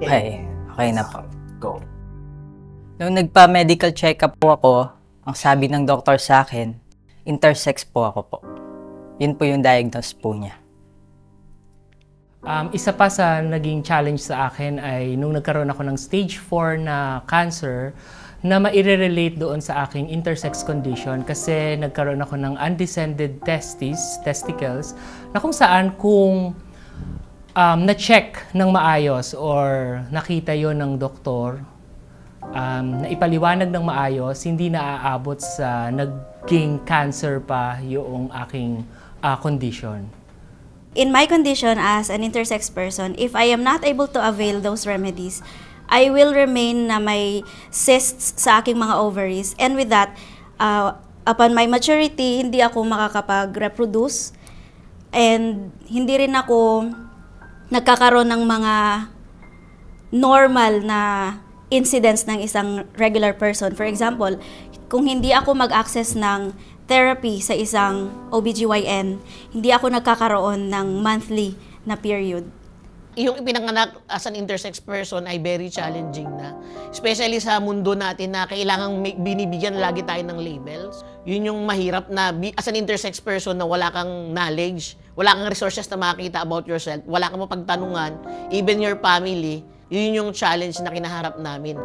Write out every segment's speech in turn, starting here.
Okay, okay na po. Go. Nung nagpa-medical check-up po ako, ang sabi ng doktor sa akin, intersex po ako po. Yun po yung diagnose po niya. Isa pa sa naging challenge sa akin ay nung nagkaroon ako ng stage 4 na cancer na maire-relate doon sa aking intersex condition kasi nagkaroon ako ng undescended testicles na kung saan kung na-check ng maayos or nakita yon ng doktor, na ipaliwanag ng maayos, hindi na aabot sa naging cancer pa yung aking condition. In my condition as an intersex person, if I am not able to avail those remedies, I will remain na may cysts sa aking mga ovaries. And with that, upon my maturity, hindi ako makakapag-reproduce. And hindi rin ako nagkakaroon ng mga normal na incidents ng isang regular person. For example, kung hindi ako mag-access ng therapy sa isang OBGYN, hindi ako nagkakaroon ng monthly na period. Yung ipinanganak as an intersex person ay very challenging na. Especially sa mundo natin na kailangang binibigyan lagi tayo ng labels. Yun yung mahirap na as an intersex person na wala kang knowledge, wala kang resources na makakita about yourself, wala kang mapagtanungan, even your family, yun yung challenge na kinaharap namin.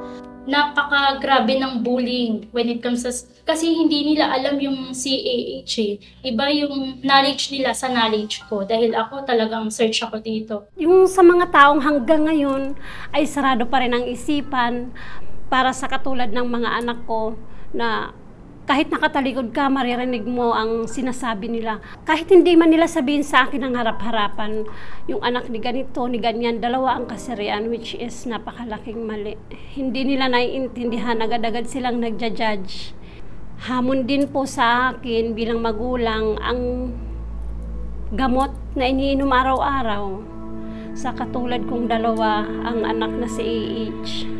Napakagrabe ng bullying when it comes sa... Kasi hindi nila alam yung CAH eh. Iba yung knowledge nila sa knowledge ko dahil ako talagang search ako dito. Yung sa mga taong hanggang ngayon ay sarado pa rin ang isipan para sa katulad ng mga anak ko na kahit nakatalikod ka, maririnig mo ang sinasabi nila. Kahit hindi man nila sabihin sa akin ang harap-harapan, yung anak ni ganito, ni ganyan, dalawa ang kasarian, which is napakalaking mali. Hindi nila naiintindihan, agad-agad silang nagja-judge. Hamon din po sa akin bilang magulang ang gamot na iniinom araw-araw. Sa katulad kong dalawa, ang anak na si AH.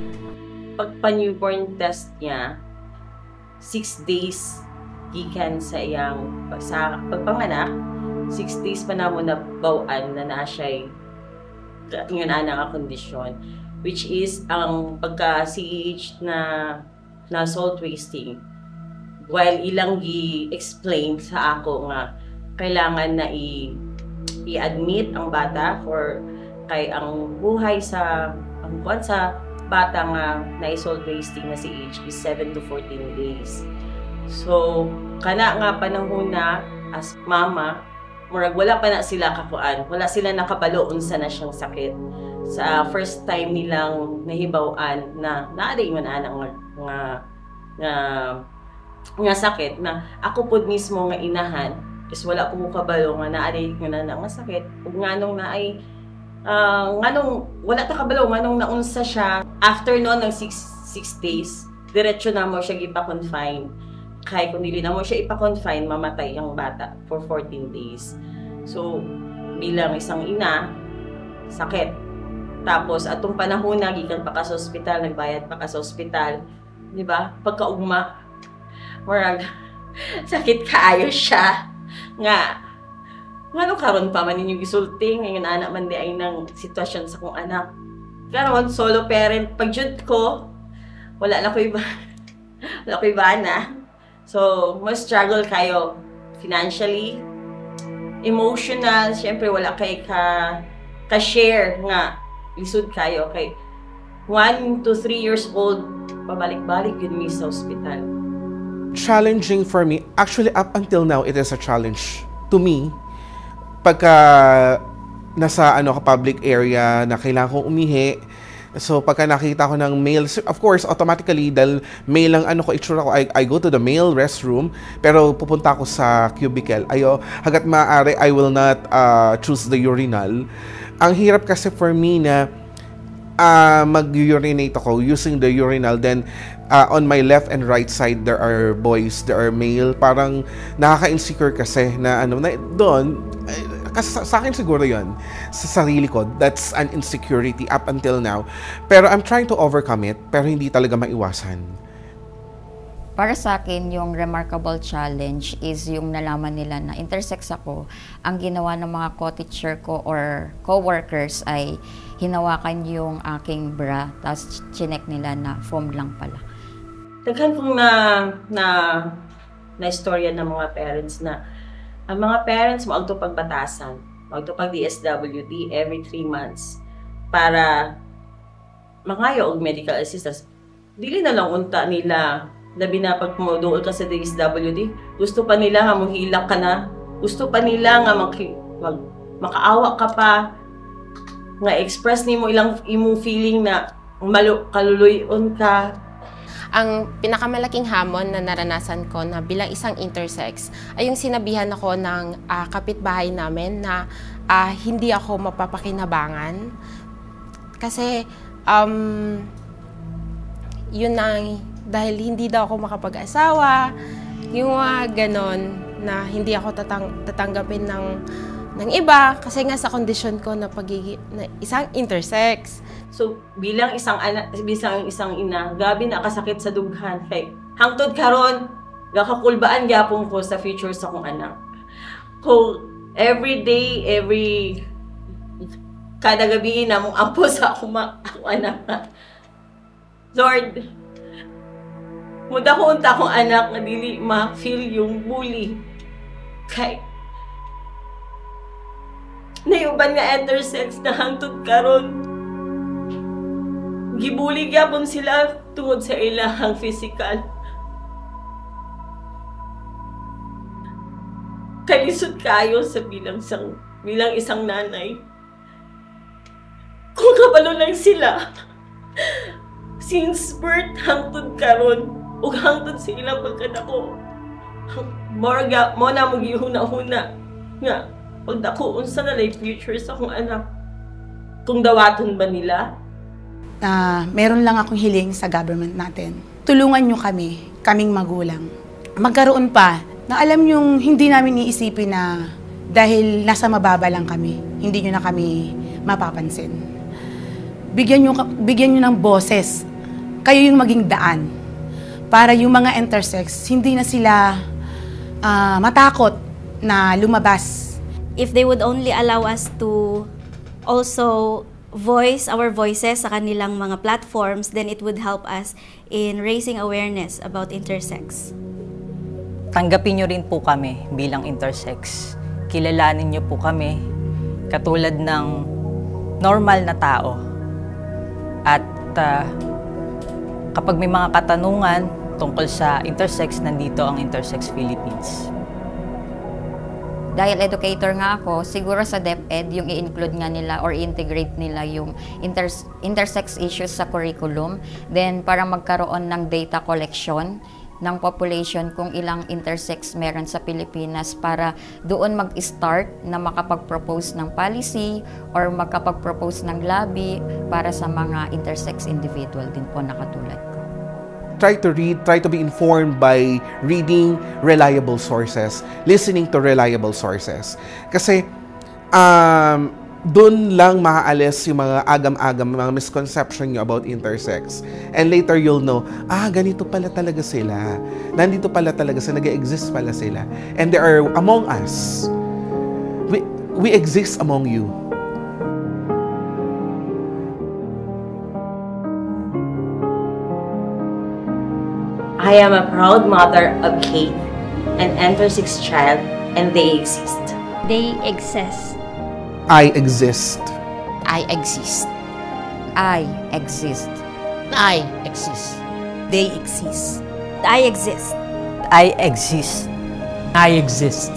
Pagpa-newborn test niya, 6 days gikan sa iyang sa pagpanganak, 6 days pa na mo na bawaan na na siya yung nga kondisyon, which is ang pagka-CAH na salt wasting. While ilang i-explain sa ako nga kailangan na i-admit ang bata for kay ang buhay sa bata nga na salt wasting na si age is 7 to 14 days. So, kana nga panahon na as mama, murag wala pa na sila kakuan, wala sila nakabalo unsa na siyang sakit. Sa first time nilang nahibaw-an na naaday man anang nga sakit na ako pod mismo nga inahan is wala ko kabalo nga naaday nga na nga sakit ug nganong na ay nganong wala ta kabalo nganong naunsa siya after noon ng 6 days diretso na mo siya ipa-confine kay kung dili na mo siya ipa-confine mamatay ang bata for 14 days. So bilang isang ina sakit tapos atong panahon na gikan pa ka sa ospital, nagbayad pa ka sa ospital, di ba, pagkaugma murag sakit kaayo siya nga ngano karon pa man ninyo gisulti ngayon anak man di ay nang sitwasyon sa kong anak. Karon solo parent pag jud ko wala na ko iba na. So mas struggle kayo financially, emotional, syempre wala kay ka-share nga lisod kayo kay 1 to 3 years old pabalik-balik yun mi sa ospital. Challenging for me, actually up until now it is a challenge to me. Pagka nasa public area na kailangan kong umihi, so pagka nakita ko ng male, of course automatically dahil male ang ko itsura ko, I go to the male restroom pero pupunta ako sa cubicle. Hangga't maaari I will not choose the urinal. Ang hirap kasi for me na mag-urinate ako using the urinal, then on my left and right side there are boys, there are male, parang nakaka-insecure kasi na doon kasi sa akin siguro yon sa sarili ko, that's an insecurity up until now, pero I'm trying to overcome it pero hindi talaga maiwasan. Para sa akin, yung remarkable challenge is yung nalaman nila na intersex ako. Ang ginawa ng mga co-teacher ko or co-workers ay hinawakan yung aking bra, tapos chinek nila na foam lang pala. Daghan kong na istorya ng mga parents na ang mga parents maagto pagbatasan, maagto pag DSWD every 3 months para mangayo og medical assistance. Dili na lang unta nila labi na pag muduol ka sa DSWD, gusto pa nila nga mohilak ka na, gusto pa nila nga makaawa ka pa, nga express nimo ilang imong feeling na kaluluyon ka. Ang pinakamalaking hamon na naranasan ko na bilang isang intersex ay yung sinabihan ako ng kapitbahay namin na hindi ako mapapakinabangan. Kasi yun ang dahil hindi daw ako makapag-asawa, yung ganon na hindi ako tatanggapin ng iba kasi nga sa kondisyon ko na na isang intersex. So, bilang isang ina, gabi na kasakit sa dughan. Kay hangtod karon, gakakulbaan gyapon ko sa future sa akong anak. Ko every day, kada gabi na mong ampo sa akong anak. Lord, muda ko unta akong anak na dili ma-feel yung bully. Kay nayuban nga intersex na hangtod karon. Gibuli gyapon sila tungod sa ilahang physical. Kalisod kayo sa bilang isang nanay. Kung kabalo lang sila, since birth hangtod karon, ug hangtod sa ilang pagkadako, mo na mo gihuna-huna nga pagdako unsa na life future sa akong anak. Kung dawaton ba nila? Meron lang akong hiling sa government natin. Tulungan nyo kaming magulang. Magkaroon pa na alam yung hindi namin iisipin na dahil nasa mababa lang kami, hindi nyo na kami mapapansin. Bigyan nyo ng boses. Kayo yung maging daan. Para yung mga intersex, hindi na sila matakot na lumabas. If they would only allow us to also voice our voices sa kanilang mga platforms, then it would help us in raising awareness about intersex. Tanggapin nyo rin po kami bilang intersex. Kilalanin nyo po kami katulad ng normal na tao. At kapag may mga katanungan tungkol sa intersex, nandito ang Intersex Philippines. Dahil educator nga ako, siguro sa DepEd, yung i-include nga nila or integrate nila yung intersex issues sa curriculum. Then, para magkaroon ng data collection ng population kung ilang intersex meron sa Pilipinas para doon mag-start na makapag-propose ng policy or makapag-propose ng lobby para sa mga intersex individual din po na katulad ko. Try to read, try to be informed by reading reliable sources, listening to reliable sources. Kasi doon lang maaalis yung mga agam-agam, mga misconception nyo about intersex. And later you'll know, ganito pala talaga sila. Nandito pala talaga sila, nag-exist pala sila. And they are among us. We exist among you. I am a proud mother of Kate, an intersex child, and they exist. They exist. I exist. I exist. I exist. I exist. They exist. I exist. I exist. I exist.